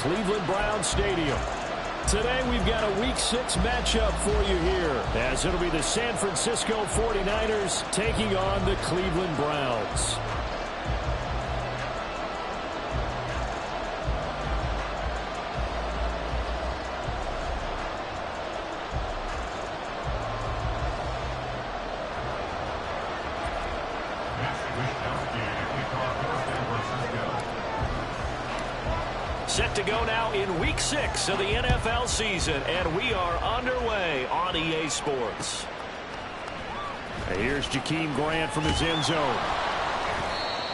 Cleveland Browns Stadium. Today we've got a Week 6 matchup for you here, as it'll be the San Francisco 49ers taking on the Cleveland Browns. Set to go now in Week 6 of the NFL season, and we are underway on EA Sports. And here's Jakeem Grant from his end zone.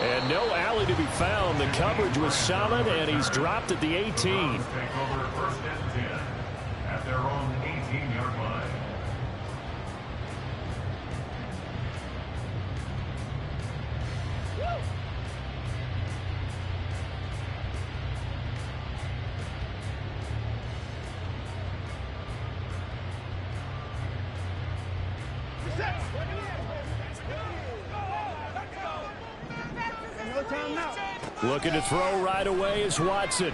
And no alley to be found. The coverage was solid, and he's dropped at the 18. Take over first and 10 at their own 18-yard line. Looking to throw right away is Watson.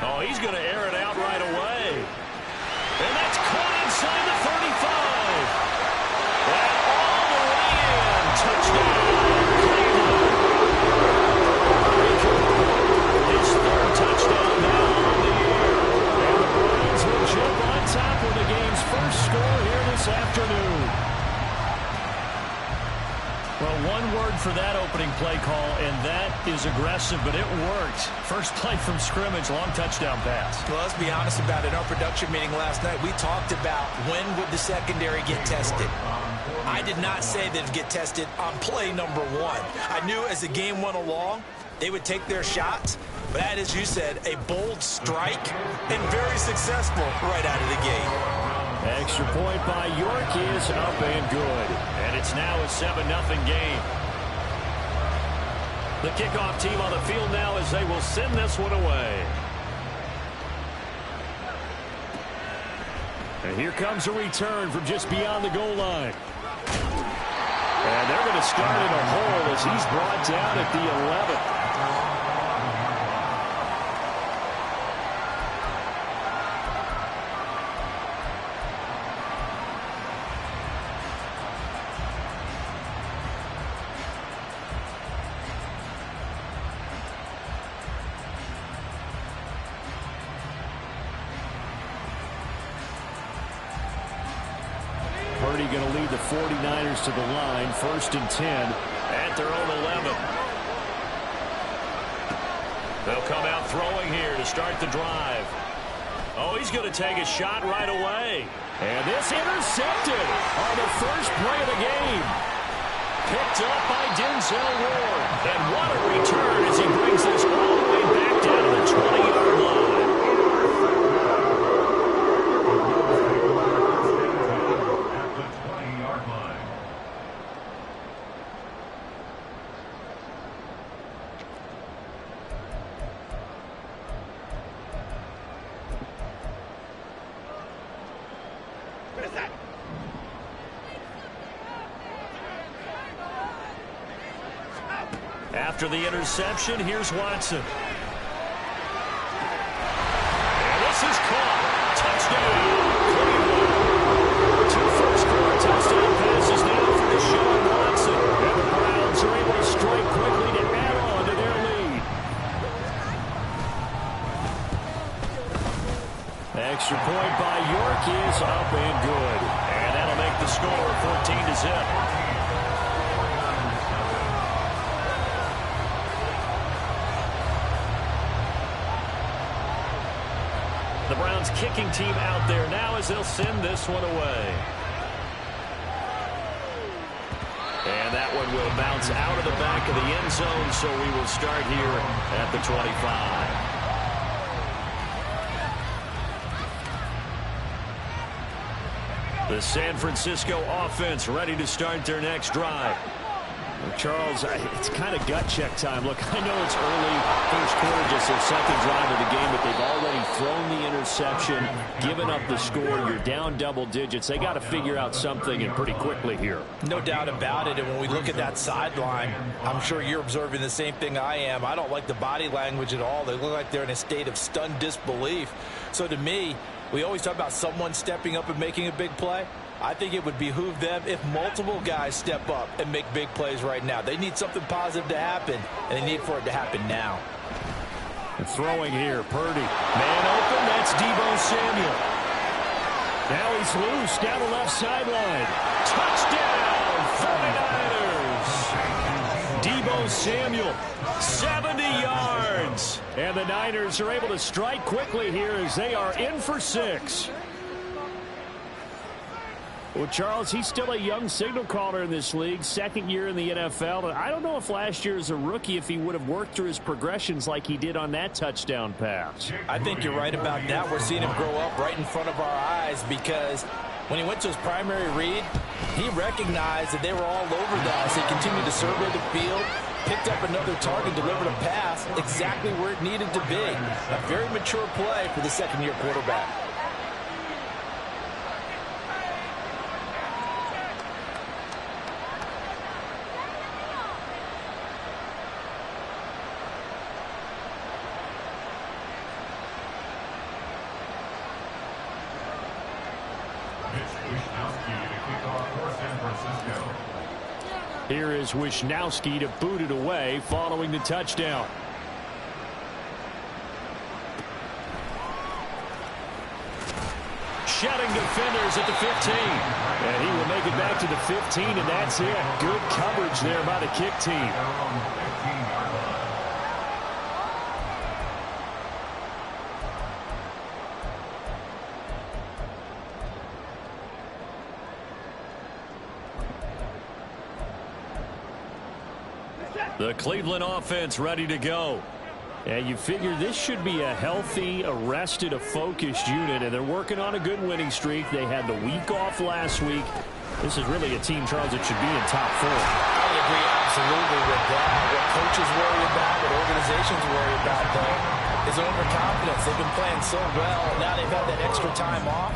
Oh, he's going to air it out right away. And that's caught inside the 35. And all the way in. Touchdown, Cleveland. His third touchdown now on the year. And the Browns will jump on top with the game's first score here this afternoon. Well, one word for that opening play call, and that is aggressive, but it worked. First play from scrimmage, long touchdown pass. Well, let's be honest about it. In our production meeting last night, we talked about when would the secondary get tested. I did not say they'd get tested on play number 1. I knew as the game went along, they would take their shots, but that, as you said, a bold strike and very successful right out of the gate. Extra point by York is up and good. And it's now a 7-0 game. The kickoff team on the field now as they will send this one away. And here comes a return from just beyond the goal line. And they're going to start in a hole as he's brought down at the 11th. Going to lead the 49ers to the line, 1st and 10 at their own 11. They'll come out throwing here to start the drive. Oh, he's going to take a shot right away. And this intercepted on the first play of the game. Picked up by Denzel Ward. And what a return as he brings this all the way back down to the 20-yard line. After the interception, here's Watson. And this is caught. Touchdown, Cleveland. 2 first-quarter touchdown passes now for Deshaun Watson. And the Browns are able to strike quickly to add on to their lead. Extra point by York is up and good. And that'll make the score 14-0. The Browns kicking team out there now as they'll send this one away. And that one will bounce out of the back of the end zone, so we will start here at the 25. The San Francisco offense ready to start their next drive. Charles, it's kind of gut check time. Look, I know it's early first quarter, just their second drive of the game, but they've already thrown the interception, given up the score. You're down double digits. They got to figure out something, and pretty quickly here. No doubt about it. And when we look at that sideline, I'm sure you're observing the same thing I am. I don't like the body language at all. They look like they're in a state of stunned disbelief. So to me, we always talk about someone stepping up and making a big play. I think it would behoove them if multiple guys step up and make big plays right now. They need something positive to happen, and they need for it to happen now. And throwing here, Purdy. Man open, that's Deebo Samuel. Now he's loose down the left sideline. Touchdown, 49ers. Deebo Samuel, 70 yards. And the Niners are able to strike quickly here as they are in for 6. Well, Charles, he's still a young signal caller in this league, second year in the NFL. And I don't know if last year as a rookie, if he would have worked through his progressions like he did on that touchdown pass. I think you're right about that. We're seeing him grow up right in front of our eyes because when he went to his primary read, he recognized that they were all over that as he continued to survey the field, picked up another target, delivered a pass exactly where it needed to be. A very mature play for the second-year quarterback. Here is Wisnowski to boot it away following the touchdown. Shedding defenders at the 15. And he will make it back to the 15, and that's it. Good coverage there by the kick team. The Cleveland offense ready to go. And you figure this should be a healthy, arrested, a focused unit, and they're working on a good winning streak. They had the week off last week. This is really a team, Charles, that should be in top 4. I would agree absolutely with that. What coaches worry about, what organizations worry about, though, is overconfidence. They've been playing so well, and now they've had that extra time off.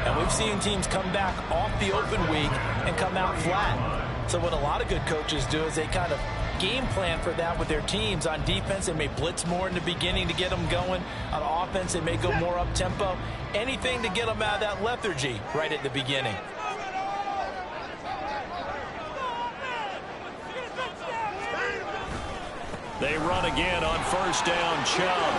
And we've seen teams come back off the open week and come out flat. So what a lot of good coaches do is they kind of game plan for that with their teams. On defense, they may blitz more in the beginning to get them going. On offense, they may go more up-tempo. Anything to get them out of that lethargy right at the beginning. They run again on first down. Chubb.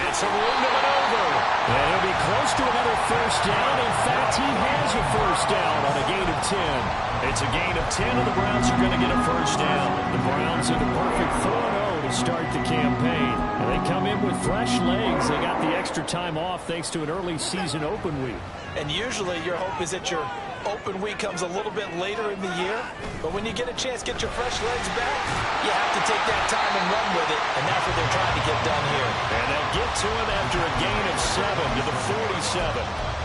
It's a room to maneuver. And he'll be close to another first down. In fact, he has a first down on a gain of 10. It's a gain of 10, and the Browns are going to get a first down. The Browns in a perfect 4-0 to start the campaign. And they come in with fresh legs. They got the extra time off thanks to an early season open week. And usually your hope is that your open week comes a little bit later in the year. But when you get a chance to get your fresh legs back, you have to take that time and run with it. And that's what they're trying to get done here. And they'll get to him after a gain of 7 to the 47.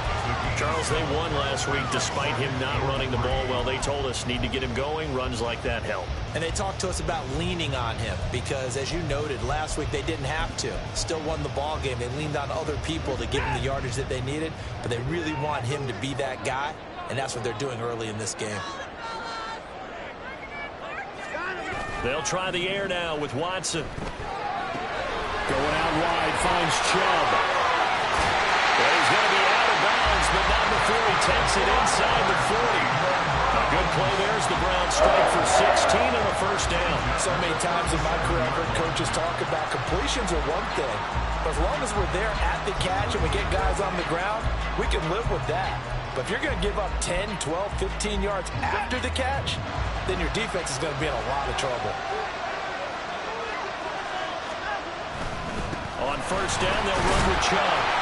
Charles, they won last week despite him not running the ball well. They told us need to get him going. Runs like that help. And they talked to us about leaning on him because, as you noted, last week they didn't have to. Still won the ball game. They leaned on other people to give him the yardage that they needed, but they really want him to be that guy, and that's what they're doing early in this game. They'll try the air now with Watson. Going out wide, finds Chubb. Well, he's going to be out of bounds, but not before he takes it inside the 40. A good play there as the Browns strike for 16 and a first down. So many times in my career I've heard coaches talk about completions are one thing, but as long as we're there at the catch and we get guys on the ground, we can live with that. But if you're going to give up 10, 12, 15 yards after the catch, then your defense is going to be in a lot of trouble. On first down, they'll run with Chubb.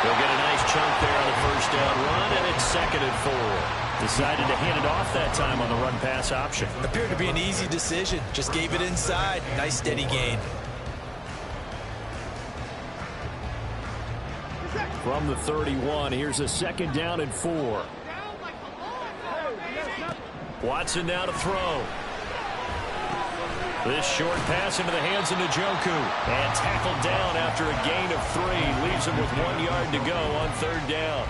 They'll get a nice chunk there on the first down run, and it's 2nd and 4. Decided to hand it off that time on the run-pass option. Appeared to be an easy decision. Just gave it inside. Nice steady gain. From the 31, here's a 2nd down and 4. Watson now to throw. This short pass into the hands of Njoku. And tackled down after a gain of 3. Leaves him with 1 yard to go on 3rd down.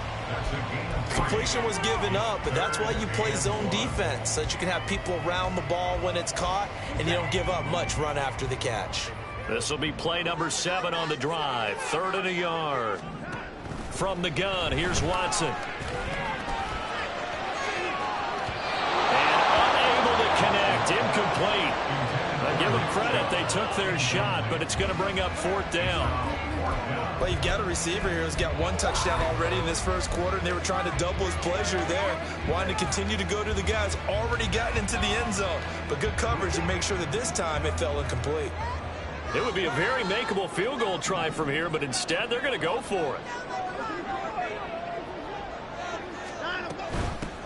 Completion was given up, but that's why you play zone defense, so that you can have people around the ball when it's caught, and you don't give up much run after the catch. This will be play number 7 on the drive. 3rd and a yard. From the gun, here's Watson. And unable to connect. Incomplete. I give them credit. They took their shot, but it's going to bring up 4th down. Well, you've got a receiver here who's got 1 touchdown already in this first quarter, and they were trying to double his pleasure there, wanting to continue to go to the guys already gotten into the end zone. But good coverage to make sure that this time it fell incomplete. It would be a very makeable field goal try from here, but instead they're going to go for it.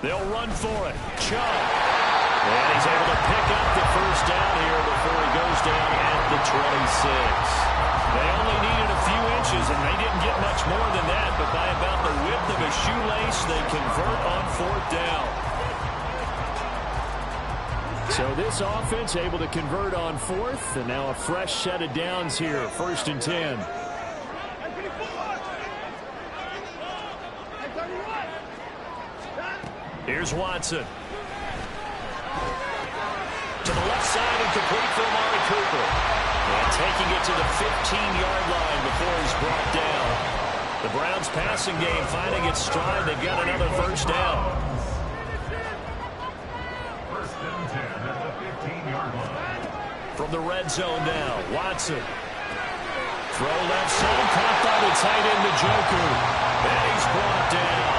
They'll run for it. Chubb. And he's able to pick up the 1st down here before he goes down at the 26. They only needed a few inches, and they didn't get much more than that, but by about the width of a shoelace, they convert on 4th down. So this offense able to convert on 4th, and now a fresh set of downs here, 1st and 10. Here's Watson. To the left side and complete for Amari Cooper. And taking it to the 15-yard line before he's brought down. The Browns passing game finding its stride. They've got another 1st down. 1st and 10 at the 15-yard line. From the red zone now, Watson. Throw left side, caught by the tight end Njoku. And he's brought down.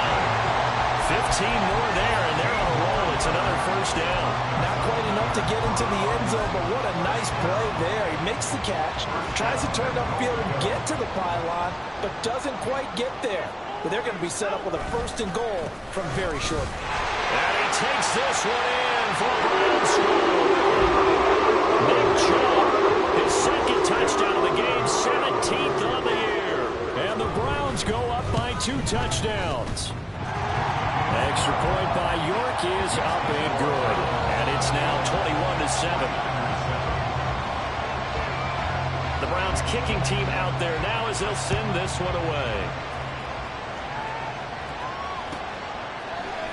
15 more there, and they're on a roll. It's another 1st down. Not quite enough to get into the end zone, but what a nice play there. He makes the catch, tries to turn upfield and get to the pylon, but doesn't quite get there. But they're going to be set up with a 1st and goal from very short. And he takes this one in for a Browns score. Nick Chubb, his 2nd touchdown of the game, 17th on the year. And the Browns go up by 2 touchdowns. Extra point by York is up and good. And it's now 21-7. The Browns kicking team out there now as they'll send this one away.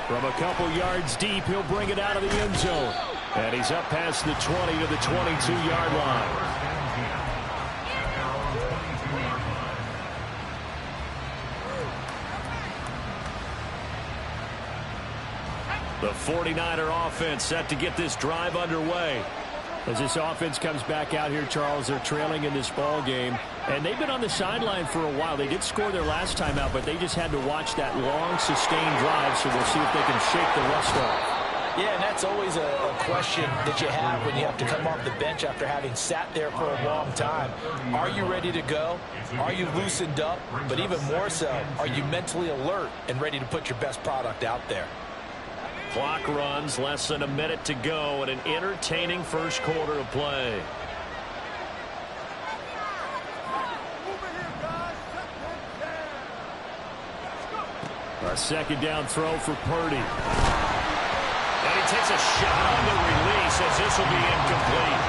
From a couple yards deep, he'll bring it out of the end zone. And he's up past the 20 to the 22-yard line. The 49er offense set to get this drive underway. As this offense comes back out here, Charles, they're trailing in this ball game. And they've been on the sideline for a while. They did score their last time out, but they just had to watch that long, sustained drive, so we'll see if they can shake the rust off. Yeah, and that's always a question that you have when you have to come off the bench after having sat there for a long time. Are you ready to go? Are you loosened up? But even more so, are you mentally alert and ready to put your best product out there? Clock runs, less than a minute to go, and an entertaining first quarter of play. A 2nd down throw for Purdy. And he takes a shot on the release as this will be incomplete.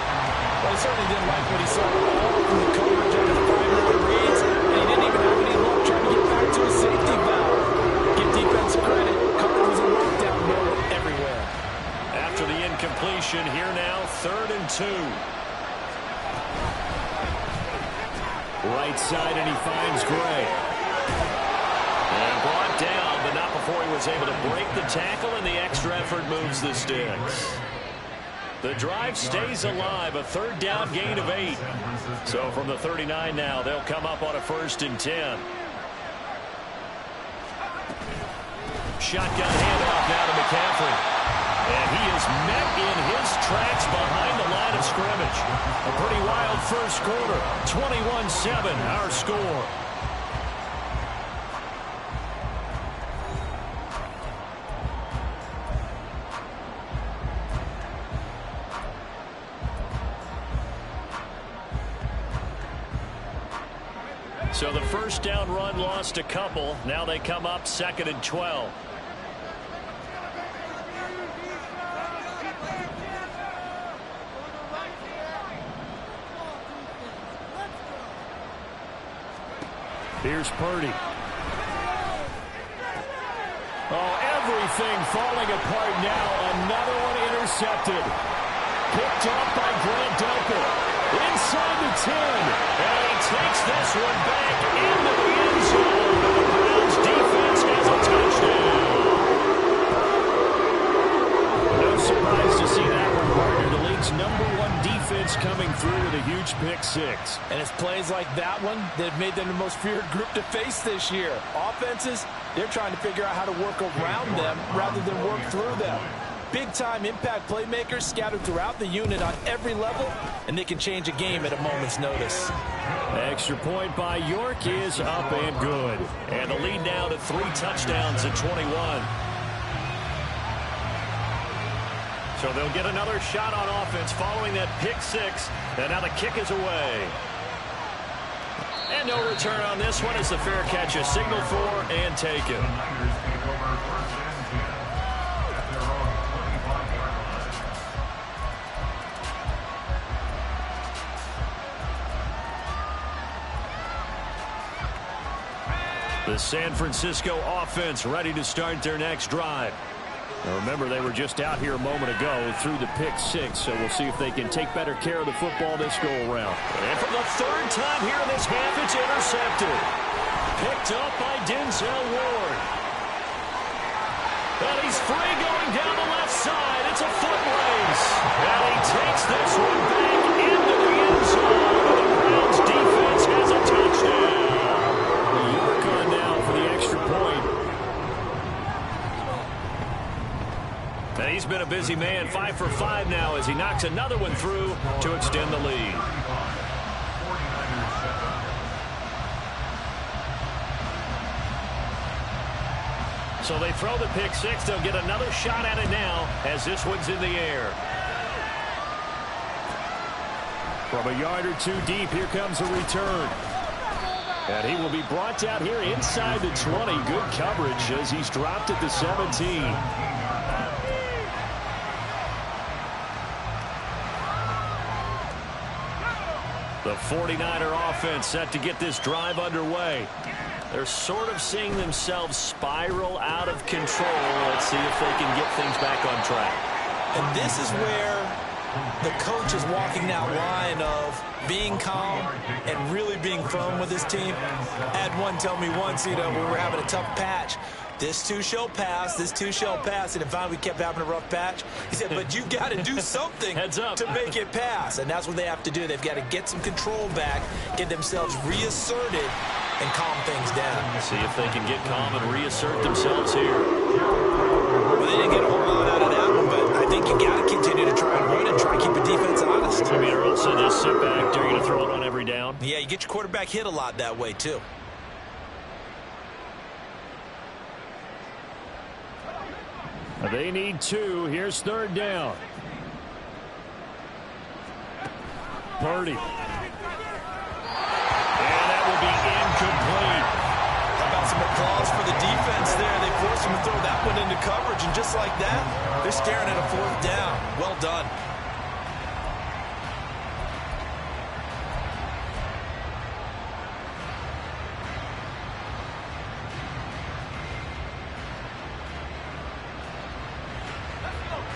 Well, he certainly didn't like what he saw from the coverage on his primary reads, and he didn't even have any luck trying to get back to his safety valve. Give defense credit. Coverage was in lockdown mode everywhere. After the incompletion, here now, 3rd and 2. Right side, and he finds Gray. And brought down, but not before he was able to break the tackle, and the extra effort moves the sticks. The drive stays alive, a 3rd down gain of 8. So from the 39 now, they'll come up on a 1st and 10. Shotgun handoff now to McCaffrey. And he is met in his tracks behind the line of scrimmage. A pretty wild first quarter. 21-7, our score. So the 1st down run lost a couple. Now they come up 2nd and 12. Here's Purdy. Oh, everything falling apart now. Another one intercepted. Picked off by Grant Delpit. Inside the 10. And he takes this one back into the end zone. The Browns defense has a touchdown. No surprise to see that one, partner. The league's #1 defense coming through with a huge pick six. And it's plays like that one that have made them the most feared group to face this year. Offenses, they're trying to figure out how to work around them rather than work through them. Big-time impact playmakers scattered throughout the unit on every level, and they can change a game at a moment's notice. Extra point by York is up and good. And the lead now to 3 touchdowns at 21. So they'll get another shot on offense following that pick six. And now the kick is away. And no return on this one as the fair catch is signaled for and taken. The San Francisco offense ready to start their next drive. Now remember, they were just out here a moment ago through the pick six, so we'll see if they can take better care of the football this go-around. And for the 3rd time here in this half, it's intercepted. Picked up by Denzel Ward. And he's free going down the left side. It's a foot race. And he takes this one back into the end zone. The Browns defense has a touchdown. York on now for the extra point. And he's been a busy man, 5 for 5 now as he knocks another one through to extend the lead. So they throw the pick six. They'll get another shot at it now as this one's in the air. From a yard or two deep, here comes a return. And he will be brought down here inside the 20. Good coverage as he's dropped at the 17. The 49er offense set to get this drive underway. They're sort of seeing themselves spiral out of control. Let's see if they can get things back on track. And this is where the coach is walking that line of being calm and really being firm with his team. I had one tell me once, when we were having a tough patch, this too shall pass, this too shall pass. And finally we kept having a rough patch. He said, but you've got to do something to make it pass. And that's what they have to do. They've got to get some control back, get themselves reasserted, and calm things down. See if they can get calm and reassert themselves here. Well, they didn't get a whole lot out of that one, but I think you got to continue to try and win and try and keep the defense honest. I mean, or also just sit back. They're going to throw it on every down. Yeah, you get your quarterback hit a lot that way, too. They need 2. Here's 3rd down. Purdy. And that will be incomplete. How about some applause for the defense there? They forced him to throw that one into coverage, and just like that, they're staring at a 4th down. Well done.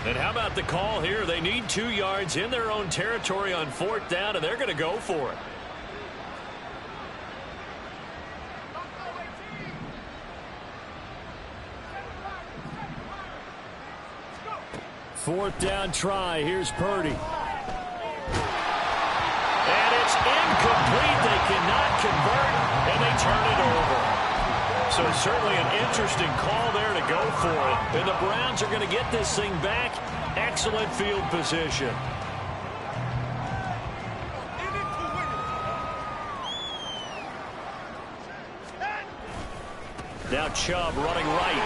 And how about the call here? They need 2 yards in their own territory on 4th down, and they're going to go for it. Fourth down try. Here's Purdy. And it's incomplete. They cannot convert, and they turn it over. So certainly an interesting call there to go for it. And the Browns are going to get this thing back. Excellent field position. Now Chubb running right.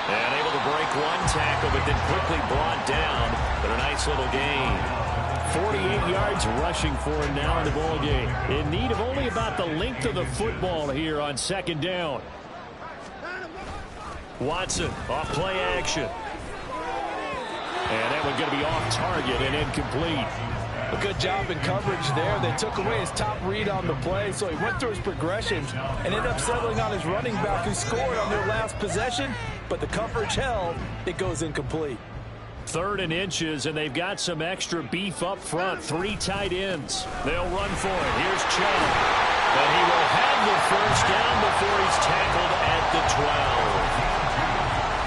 And able to break one tackle, but then quickly brought down. But a nice little gain. 48 yards rushing for him now in the ball game. In need of only about the length of the football here on 2nd down. Watson off play action. And that one going to be off target and incomplete. A good job in coverage there. They took away his top read on the play, so he went through his progressions and ended up settling on his running back who scored on their last possession, but the coverage held. It goes incomplete. 3rd and inches, and they've got some extra beef up front. 3 tight ends. They'll run for it. Here's Chubb. And he will have the first down before he's tackled at the 12.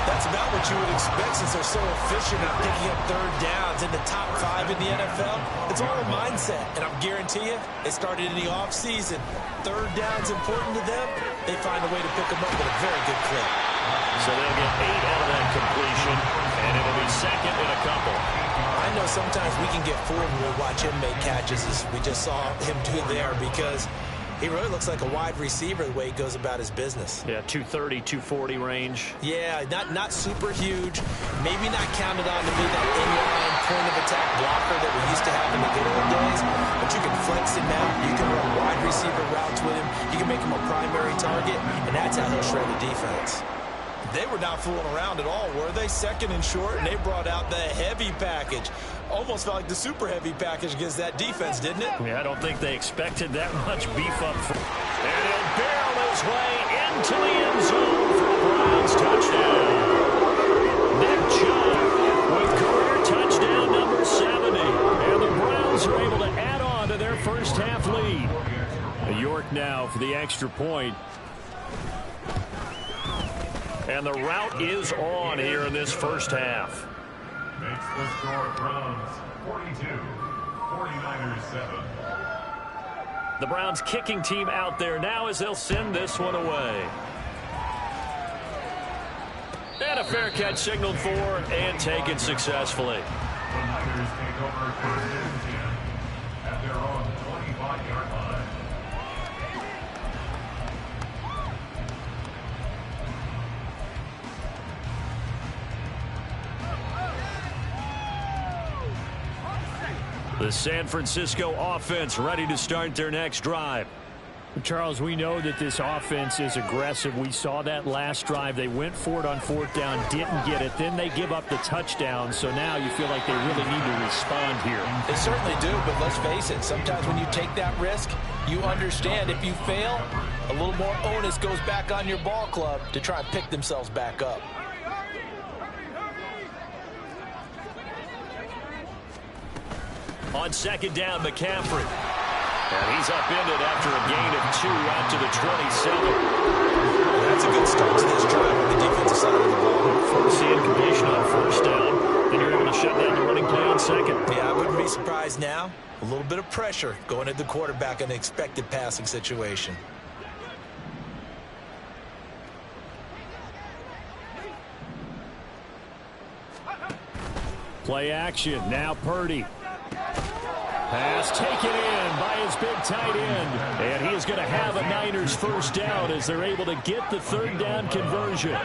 That's about what you would expect since they're so efficient at picking up 3rd downs in the top 5 in the NFL. It's all a mindset, and I'm guarantee you, it started in the offseason. 3rd down's important to them. They find a way to pick them up with a very good clip. So they'll get 8 out of that completion, and it'll be 2nd and a couple. I know sometimes we can get fooled when we watch him make catches, as we just saw him do there, because he really looks like a wide receiver the way he goes about his business. Yeah, 230, 240 range. Yeah, not super huge. Maybe not counted on to be that inline point-of-attack blocker that we used to have in the good old days, but you can flex him out. You can run wide receiver routes with him. You can make him a primary target, and that's how he'll shred the defense. They were not fooling around at all, were they? 2nd and short, and they brought out the heavy package. Almost felt like the super heavy package against that defense, didn't it? Yeah, I don't think they expected that much beef up front. And he'll barrel his way into the end zone for a Browns touchdown. Nick Chubb with career touchdown number 70. And the Browns are able to add on to their first half lead. York now for the extra point. And the route is on here in this first half. Makes the score Browns 42, 49ers 7. The Browns kicking team out there now as they'll send this one away. And a fair catch signaled for and taken successfully. The Niners take over 1st and 10 at their own 25-yard line. The San Francisco offense ready to start their next drive. Charles, we know that this offense is aggressive. We saw that last drive. They went for it on 4th down, didn't get it. Then they give up the touchdown. So now you feel like they really need to respond here. They certainly do, but let's face it. Sometimes when you take that risk, you understand if you fail, a little more onus goes back on your ball club to try and pick themselves back up. On 2nd down, McCaffrey. And he's upended after a gain of 2 out to the 27. That's a good start to this drive on the defensive side of the ball. Force the incompletion on 1st down. Then you're able to shut down the running play on 2nd. Yeah, I wouldn't be surprised now. A little bit of pressure going at the quarterback in an expected passing situation. Play action. Now Purdy. Pass taken in by his big tight end. And he is going to have a Niners first down as they're able to get the 3rd down conversion.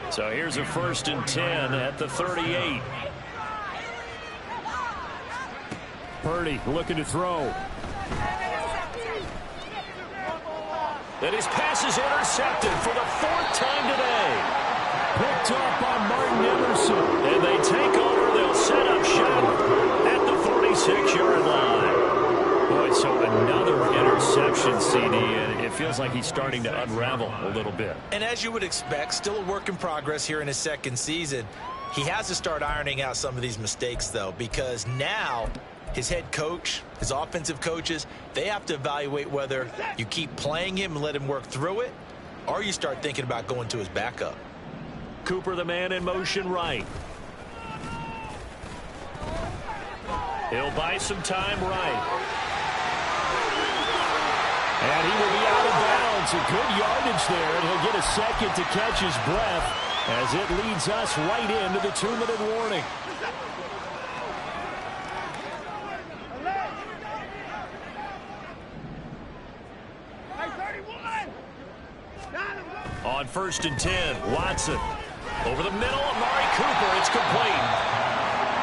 So here's a 1st and 10 at the 38. Purdy looking to throw. And his pass is intercepted for the 4th time today. Picked up by Martin Emerson. And they take over. They'll set up shop at the 46-yard line. Boy, so another interception, CD, and it feels like he's starting to unravel a little bit. And as you would expect, still a work in progress here in his 2nd season. He has to start ironing out some of these mistakes, though, because now his head coach, his offensive coaches, they have to evaluate whether you keep playing him and let him work through it, or you start thinking about going to his backup. Cooper, the man in motion right. He'll buy some time right. And he will be out of bounds. A good yardage there, and he'll get a 2nd to catch his breath as it leads us right into the 2-minute warning. On 1st and 10, Watson. Over the middle, Amari Cooper. It's complete.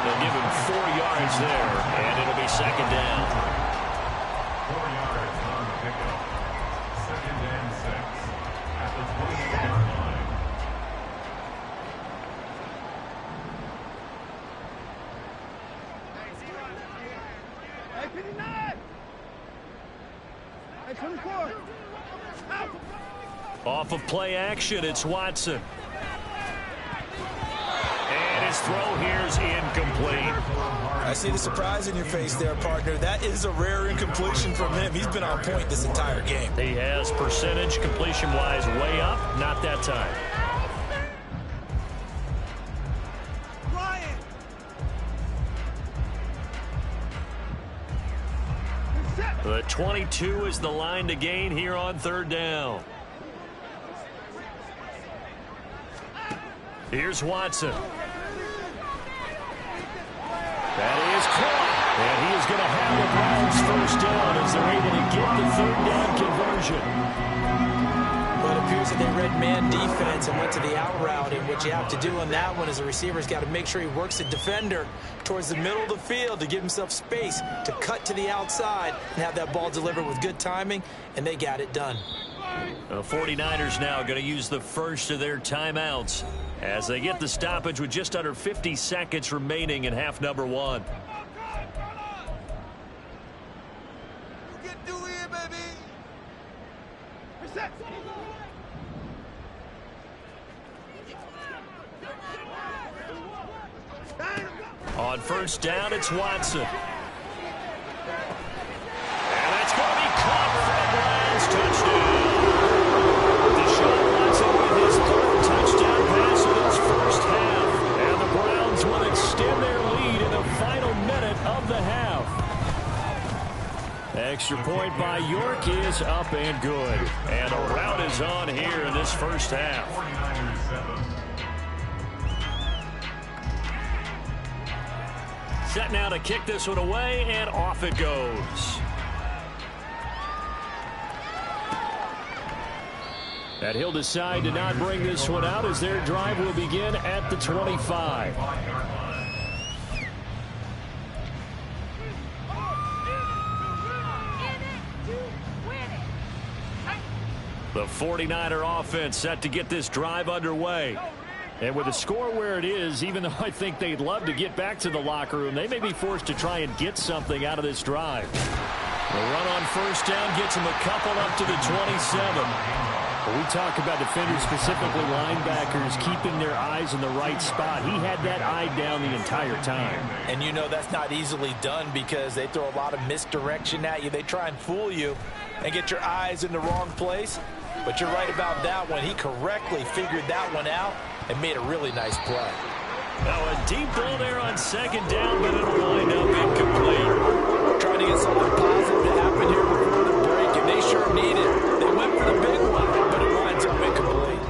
They'll give him 4 yards there, and it'll be 2nd down. 4 yards on the pickup. 2nd and 6 at the 28-yard line. Off of play action, it's Watson. And his throw here is incomplete. I see the surprise in your face there, partner. That is a rare incompletion from him. He's been on point this entire game. He has percentage completion-wise way up, not that time. The 22 is the line to gain here on third down. Here's Watson. That is caught. And he is going to have the Browns first down as they're able to get the third down conversion. Well, it appears that they read man defense and went to the out route. And what you have to do on that one is the receiver's got to make sure he works the defender towards the middle of the field to give himself space to cut to the outside and have that ball delivered with good timing, and they got it done. The 49ers now going to use the first of their timeouts as they get the stoppage with just under 50 seconds remaining in half number one. On first down, it's Watson. And that's going to be caught for the Browns touchdown. Deshaun Watson with his third touchdown pass of his first half. And the Browns will extend their lead in the final minute of the half. Extra point by York is up and good. And a rout is on here in this first half. 49ers 7. Set now to kick this one away, and off it goes. And he'll decide to not bring this one out as their drive will begin at the 25. The 49er offense set to get this drive underway. And with the score where it is, even though I think they'd love to get back to the locker room, they may be forced to try and get something out of this drive. The run on first down gets them a couple up to the 27. When we talk about defenders, specifically linebackers, keeping their eyes in the right spot, he had that eye down the entire time. And you know that's not easily done because they throw a lot of misdirection at you. They try and fool you and get your eyes in the wrong place. But you're right about that one. He correctly figured that one out and made a really nice play. Now a deep ball there on second down, but it'll wind up incomplete. Trying to get something positive to happen here before the break, and they sure need it. They went for the big one, but it winds up incomplete.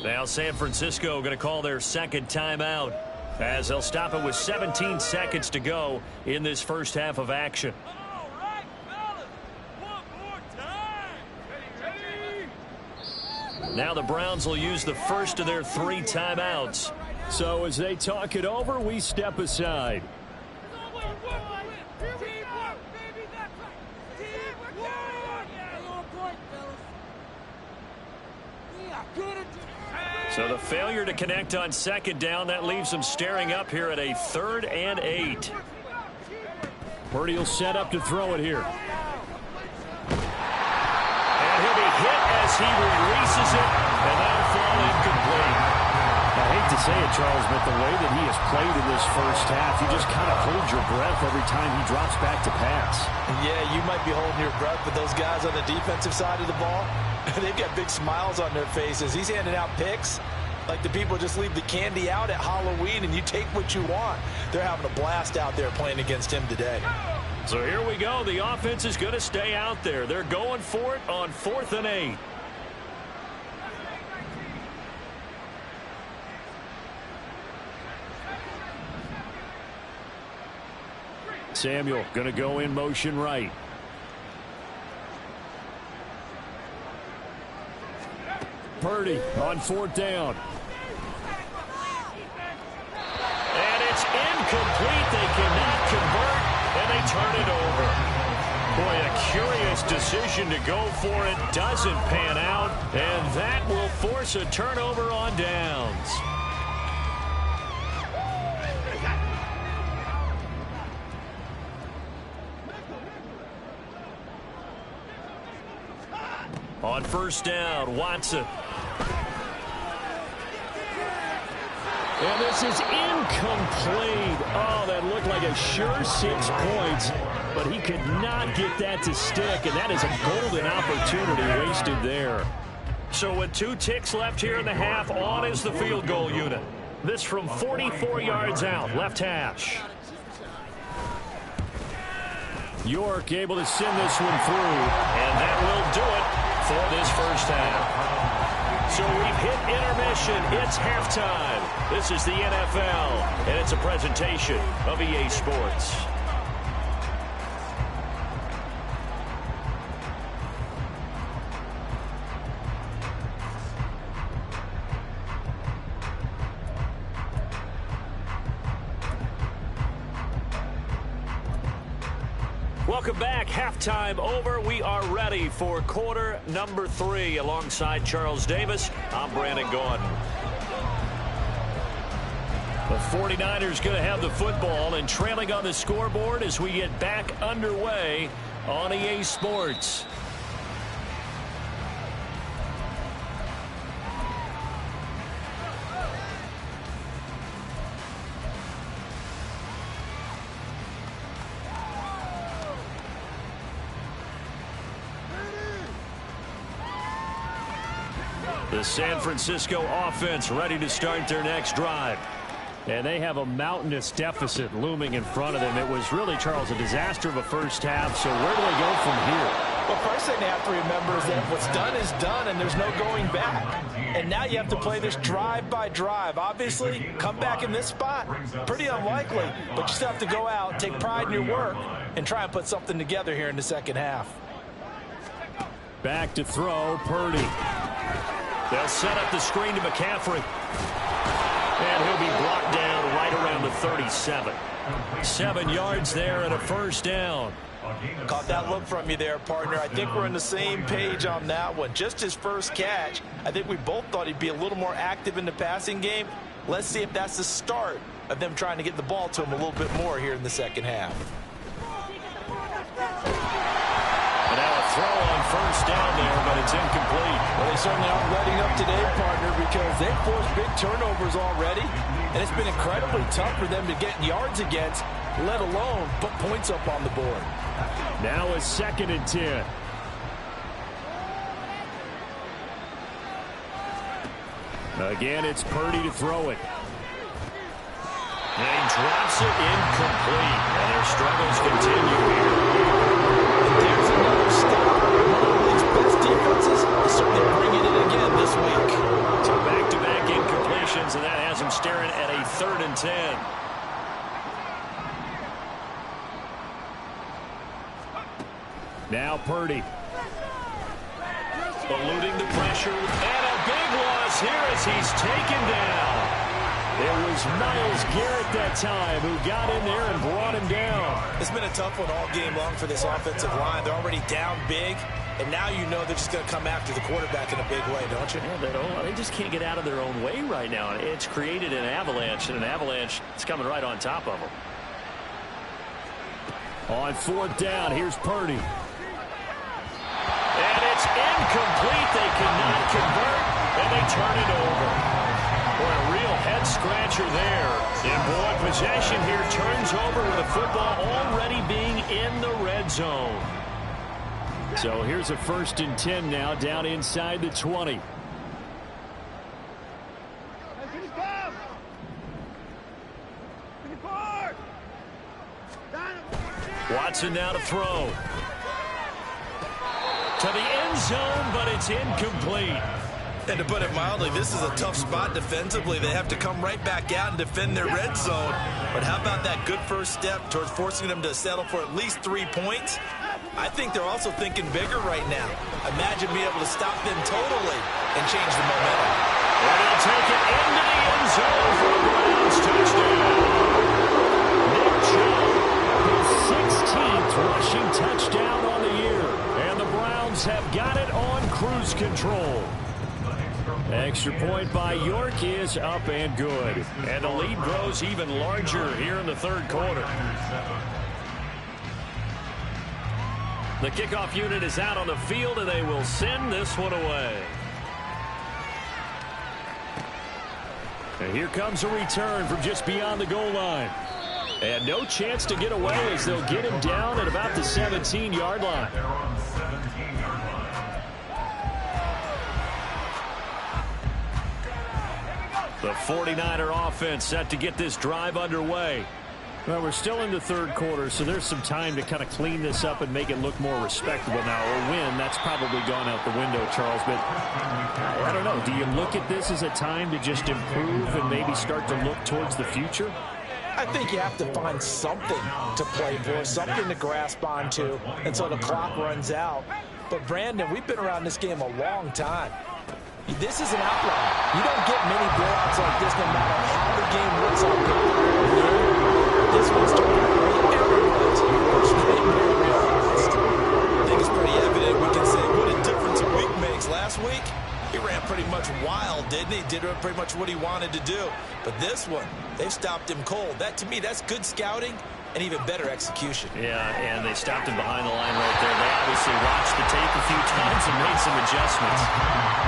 Now San Francisco going to call their second timeout as they'll stop it with 17 seconds to go in this first half of action. Now the Browns will use the first of their 3 timeouts. So as they talk it over, we step aside. So the failure to connect on second down, that leaves them staring up here at a 3rd and 8. Purdy will set up to throw it here. And he'll be hit as he releases it, and that'll fall incomplete. I hate to say it, Charles, but the way that he has played in this first half, you just kind of hold your breath every time he drops back to pass. Yeah, you might be holding your breath, but those guys on the defensive side of the ball, they've got big smiles on their faces. He's handing out picks like the people just leave the candy out at Halloween and you take what you want. They're having a blast out there playing against him today. So here we go. The offense is going to stay out there. They're going for it on 4th and 8. Samuel going to go in motion right. Purdy on 4th down. And it's incomplete. They cannot convert, and they turn it over. Boy, a curious decision to go for it. Doesn't pan out, and that will force a turnover on downs. On first down, Watson. And this is incomplete. Oh, that looked like a sure 6 points, but he could not get that to stick, and that is a golden opportunity wasted there. So with 2 ticks left here in the half, on is the field goal unit. This from 44 yards out, left hash. York able to send this one through. And that will do it for this first half. So we've hit intermission. It's halftime. This is the NFL, and it's a presentation of EA Sports. Welcome back. Halftime over. We are ready for quarter number 3. Alongside Charles Davis, I'm Brandon Gaudin. The 49ers going to have the football and trailing on the scoreboard as we get back underway on EA Sports. The San Francisco offense ready to start their next drive. And they have a mountainous deficit looming in front of them. It was really, Charles, a disaster of a first half. So where do they go from here? Well, first thing they have to remember is that what's done is done, and there's no going back. And now you have to play this drive by drive. Obviously, come back in this spot, pretty unlikely. But you still have to go out, take pride in your work, and try and put something together here in the second half. Back to throw, Purdy. They'll set up the screen to McCaffrey. And he'll be blocked down right around the 37. 7 yards there and a first down. Caught that look from you there, partner. I think we're on the same page on that one. Just his first catch. I think we both thought he'd be a little more active in the passing game. Let's see if that's the start of them trying to get the ball to him a little bit more here in the second half. And now a throw on first down there, but it's incomplete. Well, they certainly aren't letting up today, partner, because they've forced big turnovers already, and it's been incredibly tough for them to get yards against, let alone put points up on the board. Now a 2nd and 10. Again, it's Purdy to throw it. And he drops it incomplete. And their struggles continue here. There's another stop. One of the league's best defenses is certainly bringing it again this week. So back-to-back incompletions, and that has him staring at a 3rd and 10. Now Purdy. Eluding the pressure, and a big loss here as he's taken down. It was Myles Garrett that time who got in there and brought him down. It's been a tough one all game long for this offensive line. They're already down big, and now you know they're just going to come after the quarterback in a big way, don't you? Yeah, they just can't get out of their own way right now. It's created an avalanche, and an avalanche is coming right on top of them. On 4th down, here's Purdy. And it's incomplete. They cannot convert, and they turn it over. Boy, a real head-scratcher there. And, boy, possession here turns over with the football already being in the red zone. So here's a 1st and 10 now, down inside the 20. Watson now to throw. To the end zone, but it's incomplete. And to put it mildly, this is a tough spot defensively. They have to come right back out and defend their red zone. But how about that good first step towards forcing them to settle for at least 3 points? I think they're also thinking bigger right now. Imagine being able to stop them totally and change the momentum. And they'll take it into the end zone for a Browns touchdown. Nick Chubb, his 16th rushing touchdown on the year. And the Browns have got it on cruise control. Extra point by York is up and good. And the lead grows even larger here in the 3rd quarter. The kickoff unit is out on the field, and they will send this one away. And here comes a return from just beyond the goal line. And no chance to get away as they'll get him down at about the 17-yard line. They're on the 17-yard line. The 49er offense set to get this drive underway. Well, we're still in the third quarter, so there's some time to kind of clean this up and make it look more respectable now. Or win, that's probably gone out the window, Charles. But I don't know. Do you look at this as a time to just improve and maybe start to look towards the future? I think you have to find something to play for, something to grasp onto until the clock runs out. But, Brandon, we've been around this game a long time. This is an outlier. You don't get many blowouts like this no matter how the game looks on paper. This one's starting to create everyone's worst nightmare realized. I think it's pretty evident. We can say what a difference a week makes. Last week, he ran pretty much wild, didn't he? Did pretty much what he wanted to do. But this one, they've stopped him cold. That, to me, that's good scouting and even better execution. Yeah, and they stopped him behind the line right there. They obviously watched the tape a few times and made some adjustments.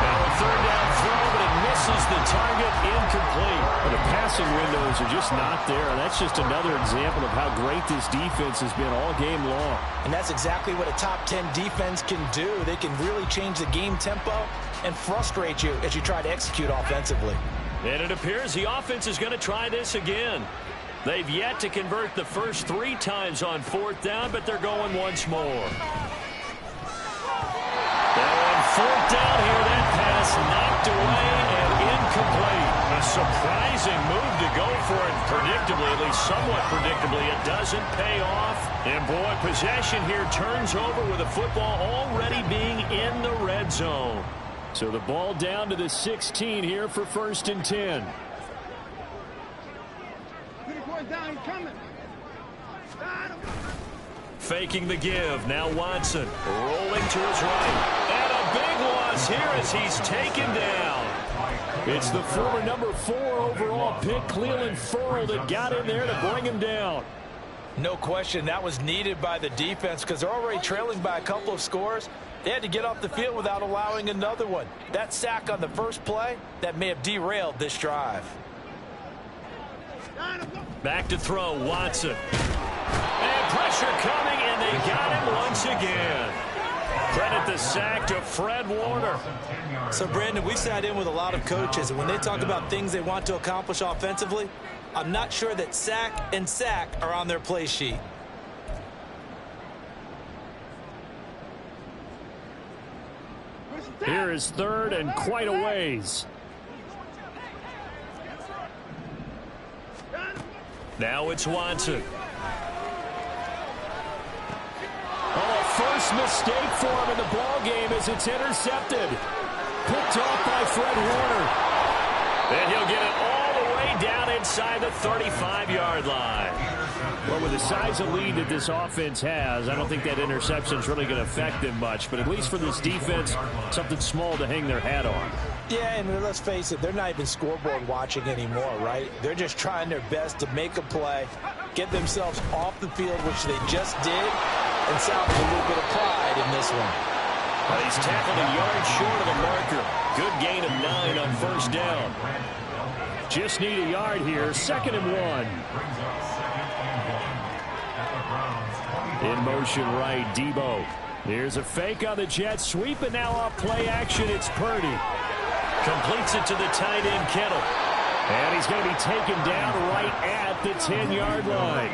Now a third down throw, but it misses the target, incomplete. Well, the passing windows are just not there. That's just another example of how great this defense has been all game long. And that's exactly what a top 10 defense can do. They can really change the game tempo and frustrate you as you try to execute offensively. And it appears the offense is going to try this again. They've yet to convert the first 3 times on fourth down, but they're going once more. Now on fourth down here, that pass knocked away and incomplete. A surprising move to go for it predictably, at least somewhat predictably. It doesn't pay off. And boy, possession here turns over with the football already being in the red zone. So the ball down to the 16 here for 1st and 10. Down, coming. Faking the give. Now Watson rolling to his right. And a big loss here as he's taken down. It's the former number 4 overall pick, Cleveland Ferrell, that got in there to bring him down. No question, that was needed by the defense because they're already trailing by a couple of scores. They had to get off the field without allowing another one. That sack on the first play, that may have derailed this drive. Back to throw, Watson. And pressure coming, and they got him once again. Credit the sack to Fred Warner. So, Brandon, we sat in with a lot of coaches, and when they talk about things they want to accomplish offensively, I'm not sure that sack and sack are on their play sheet. Here is 3rd and quite a ways. Now it's Watson. Oh, first mistake for him in the ball game as it's intercepted. Picked off by Fred Warner. And he'll get it all the way down inside the 35-yard line. Well, with the size of lead that this offense has, I don't think that interception is really going to affect them much. But at least for this defense, something small to hang their hat on. Yeah, and let's face it, they're not even scoreboard watching anymore, right? They're just trying their best to make a play, get themselves off the field, which they just did, and salvage a little bit of pride in this one. Well, he's tackled a yard short of the marker. Good gain of 9 on first down. Just need a yard here. 2nd and 1. In motion right, Debo. Here's a fake on the jet sweep, and now off play action, it's Purdy. Completes it to the tight end, Kittle. And he's going to be taken down right at the 10-yard line.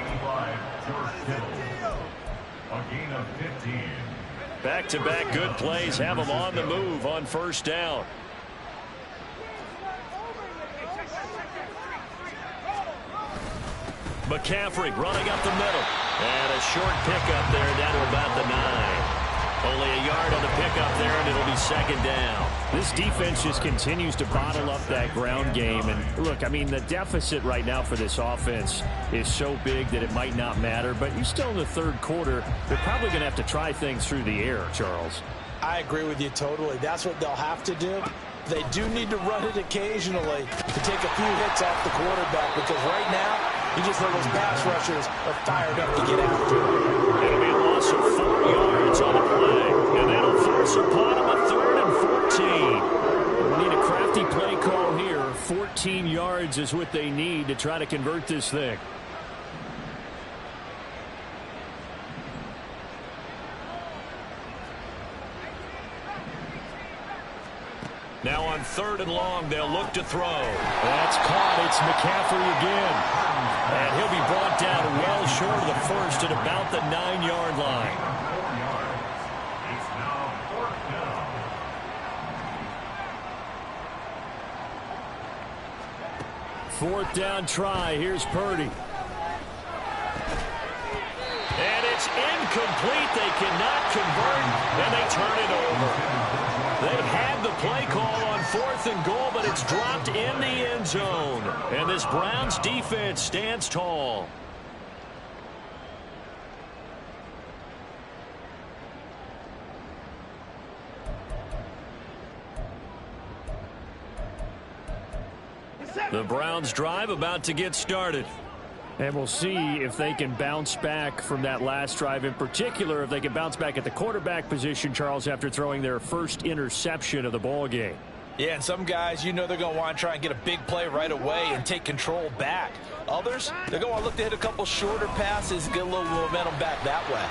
A gain of 15. Back-to-back good plays have him on the move on first down. McCaffrey running up the middle. And a short pickup there down to about the 9. Only a yard on the pickup there, and it'll be 2nd down. This defense just continues to bottle up that ground game. And look, I mean, the deficit right now for this offense is so big that it might not matter. But you're still in the third quarter. They're probably going to have to try things through the air, Charles. I agree with you totally. That's what they'll have to do. They do need to run it occasionally to take a few hits off the quarterback because right now, you just know those pass rushers are fired up to get after it. It'll be a long loss of 4 yards on the play. And that'll force a punt on the 3rd and 14. We need a crafty play call here. 14 yards is what they need to try to convert this thing. Now on 3rd and long, they'll look to throw. That's caught. It's McCaffrey again. And he'll be brought down well short of the first at about the 9-yard line. 4 yards. It's now 4th down. 4th down try. Here's Purdy. And it's incomplete. They cannot convert, and they turn it over. They've had the play call on 4th and goal, but it's dropped in the end zone. And this Browns defense stands tall. The Browns drive about to get started. And we'll see if they can bounce back from that last drive, in particular if they can bounce back at the quarterback position, Charles, after throwing their first interception of the ball game. Yeah, and some guys, you know they're going to want to try and get a big play right away and take control back. Others, they're going to look to hit a couple shorter passes, get a little momentum back that way.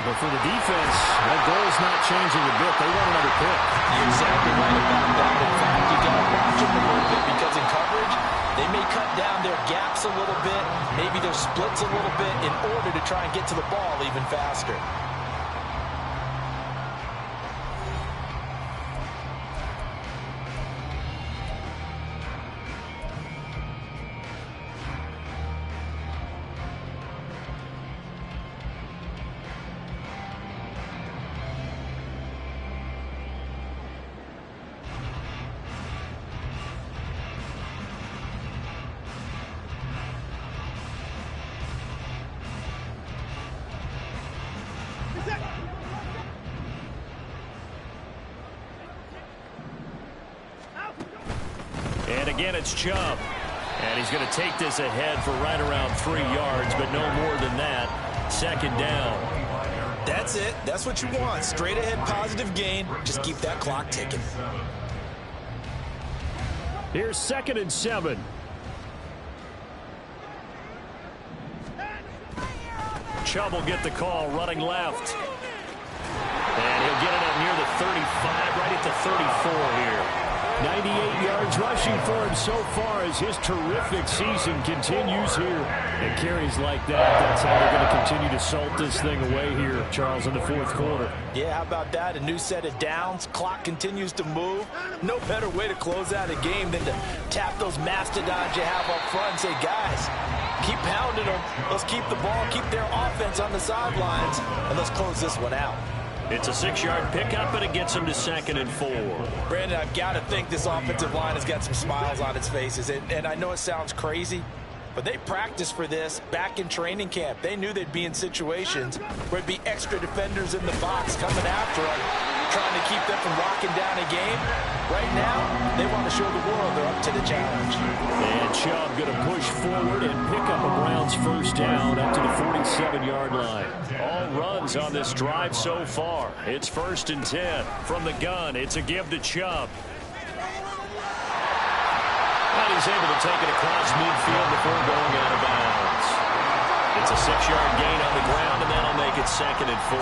But for the defense, that goal's not changing a bit. They want another pick. You're exactly right about that. In fact, you got to watch them a little bit because in coverage, they may cut down their gaps a little bit, maybe their splits a little bit in order to try and get to the ball even faster. And again, it's Chubb. And he's going to take this ahead for right around 3 yards, but no more than that. 2nd down. That's it. That's what you want. Straight ahead positive gain. Just keep that clock ticking. Here's 2nd and 7. Chubb will get the call running left. And he'll get it up near the 35, right at the 34 here. 98 yards rushing for him so far as his terrific season continues here. And carries like that, that's how they're going to continue to salt this thing away here, Charles, in the 4th quarter. Yeah, how about that? A new set of downs. Clock continues to move. No better way to close out a game than to tap those mastodons you have up front and say, guys, keep pounding them. Let's keep the ball, keep their offense on the sidelines, and let's close this one out. It's a 6-yard pickup, and it gets him to 2nd and 4. Brandon, I've got to think this offensive line has got some smiles on its faces. And I know it sounds crazy, but they practiced for this back in training camp. They knew they'd be in situations where there'd be extra defenders in the box coming after them, trying to keep them from locking down a game. Right now, they want to show the world they're up to the challenge. And Chubb going to push forward and pick up a Browns 1st down up to the 47-yard line. All runs on this drive so far. It's 1st and 10. From the gun, it's a give to Chubb. And he's able to take it across midfield before going out of bounds. It's a 6-yard gain on the ground, and that'll make it 2nd and 4.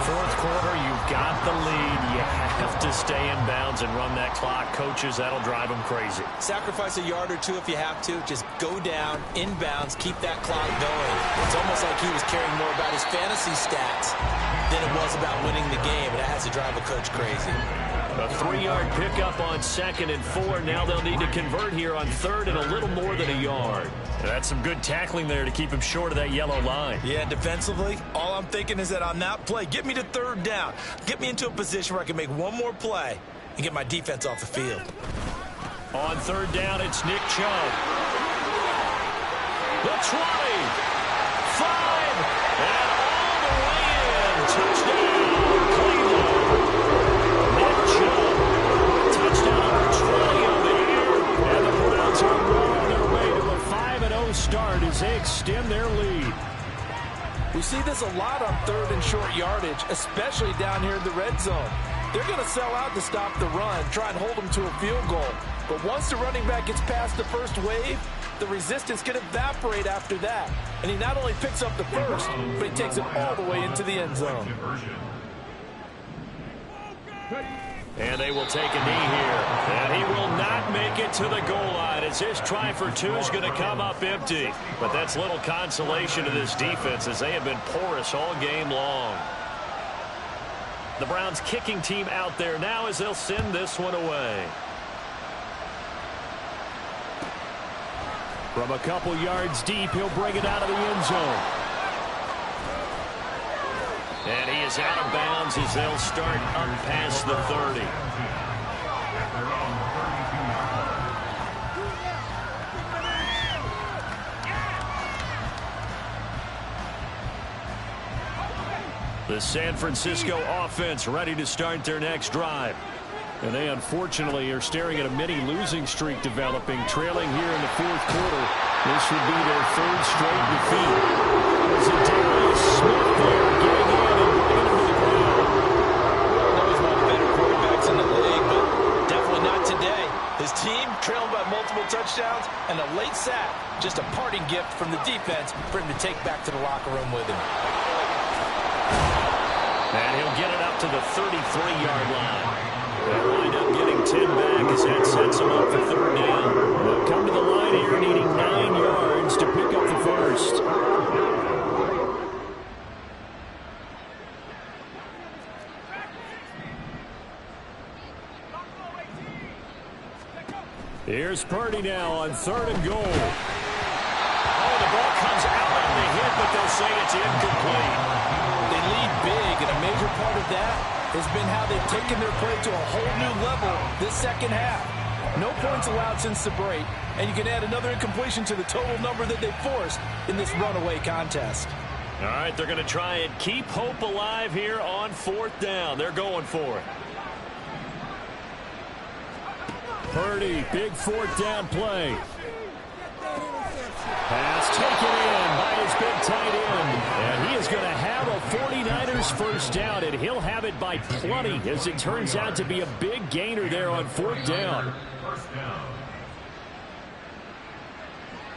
4th quarter, you've got the lead. You have to stay in bounds and run that clock. Coaches, that'll drive them crazy. Sacrifice a yard or two if you have to. Just go down, inbounds, keep that clock going. It's almost like he was caring more about his fantasy stats than it was about winning the game, and that has to drive a coach crazy. A 3-yard pickup on 2nd and 4. Now they'll need to convert here on 3rd and a little more than a yard. That's some good tackling there to keep him short of that yellow line. Yeah, defensively, all I'm thinking is that on that play, get me to 3rd down. Get me into a position where I can make one more play and get my defense off the field. On 3rd down, it's Nick Chubb. The 20, 5, and all the way in. Touchdown, Cleveland. Nick Chubb, touchdown number 20 on the air. And the Browns are well on their way to a 5-0 start as they extend their lead. We see this a lot on third and short yardage, especially down here in the red zone. They're going to sell out to stop the run, try and hold them to a field goal. But once the running back gets past the first wave, the resistance can evaporate after that. And he not only picks up the first, but he takes it all the way into the end zone. And they will take a knee here. And he will not make it to the goal line as his try for two is going to come up empty. But that's little consolation to this defense as they have been porous all game long. The Browns kicking team out there now as they'll send this one away. From a couple yards deep, he'll bring it out of the end zone. And he is out of bounds as they'll start up past the 30. The San Francisco offense ready to start their next drive. And they unfortunately are staring at a mini losing streak developing, trailing here in the fourth quarter. This would be their third straight defeat. Was it Darius Smith there getting in and bringing him to the ground? That was one of the better quarterbacks in the league, but definitely not today. His team trailing by multiple touchdowns and a late sack. Just a parting gift from the defense for him to take back to the locker room with him. And he'll get it up to the 33-yard line. They'll wind up getting 10 back as that sets them up for third down. They'll come to the line here needing 9 yards to pick up the first. Here's Purdy now on third and goal. Oh, the ball comes out on the hit, but they'll say it's incomplete. They lead big, and a major part of that has been how they've taken their play to a whole new level this second half. No points allowed since the break, and you can add another incompletion to the total number that they forced in this runaway contest. All right, they're going to try and keep hope alive here on fourth down. They're going for it. Purdy, big fourth down play. Pass taken in by his big tight end. And he is going to have a 49ers first down, and he'll have it by plenty as it turns out to be a big gainer there on fourth down.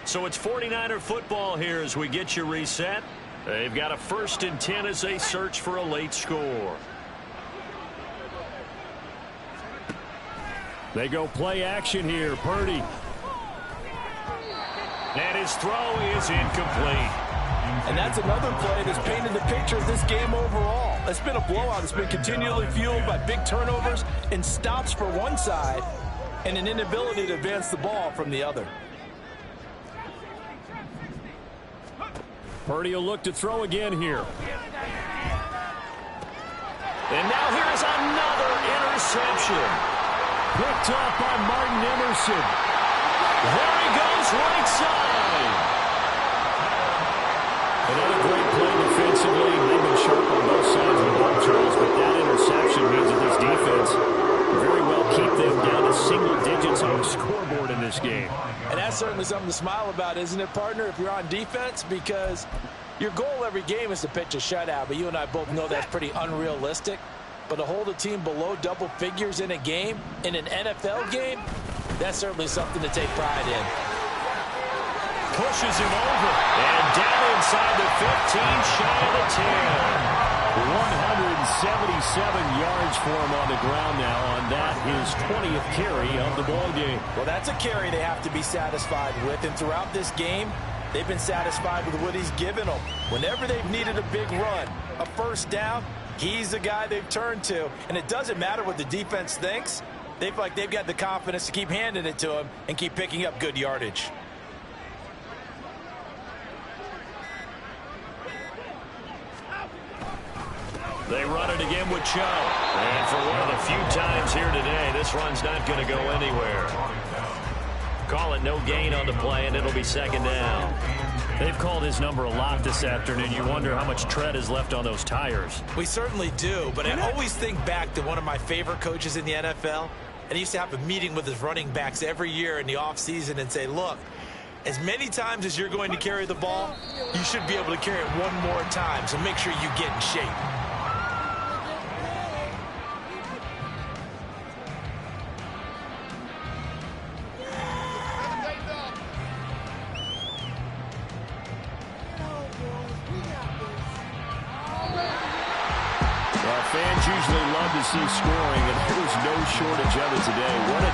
So it's 49er football here as we get you reset. They've got a 1st and 10 as they search for a late score. They go play action here. Purdy. And his throw is incomplete. And that's another play that's painted the picture of this game overall. It's been a blowout. It's been continually fueled by big turnovers and stops for one side and an inability to advance the ball from the other. Purdy will look to throw again here. And now here's another interception. Picked off by Martin Emerson. There he goes, right side. Another great play defensively. They've been sharp on both sides of the ball, Charles, but that interception means that this defense very well keep them down to single digits on the scoreboard in this game. And that's certainly something to smile about, isn't it, partner, if you're on defense? Because your goal every game is to pitch a shutout, but you and I both know that's pretty unrealistic. But to hold a team below double figures in a game, in an NFL game, that's certainly something to take pride in. Pushes him over. And down inside the 15, shy of the 10. 177 yards for him on the ground now on that, his 20th carry of the ball game. Well, that's a carry they have to be satisfied with. And throughout this game, they've been satisfied with what he's given them. Whenever they've needed a big run, a first down, he's the guy they've turned to. And it doesn't matter what the defense thinks. They feel like they've got the confidence to keep handing it to him and keep picking up good yardage. They run it again with Chubb. And for one of the few times here today, this run's not going to go anywhere. Call it no gain on the play, and it'll be second down. They've called his number a lot this afternoon. You wonder how much tread is left on those tires. We certainly do, but I always think back to one of my favorite coaches in the NFL, and he used to have a meeting with his running backs every year in the offseason and say, look, As many times as you're going to carry the ball, you should be able to carry it one more time, so make sure you get in shape. Well, fans usually love to see scoring, and there's no shortage of it today. What a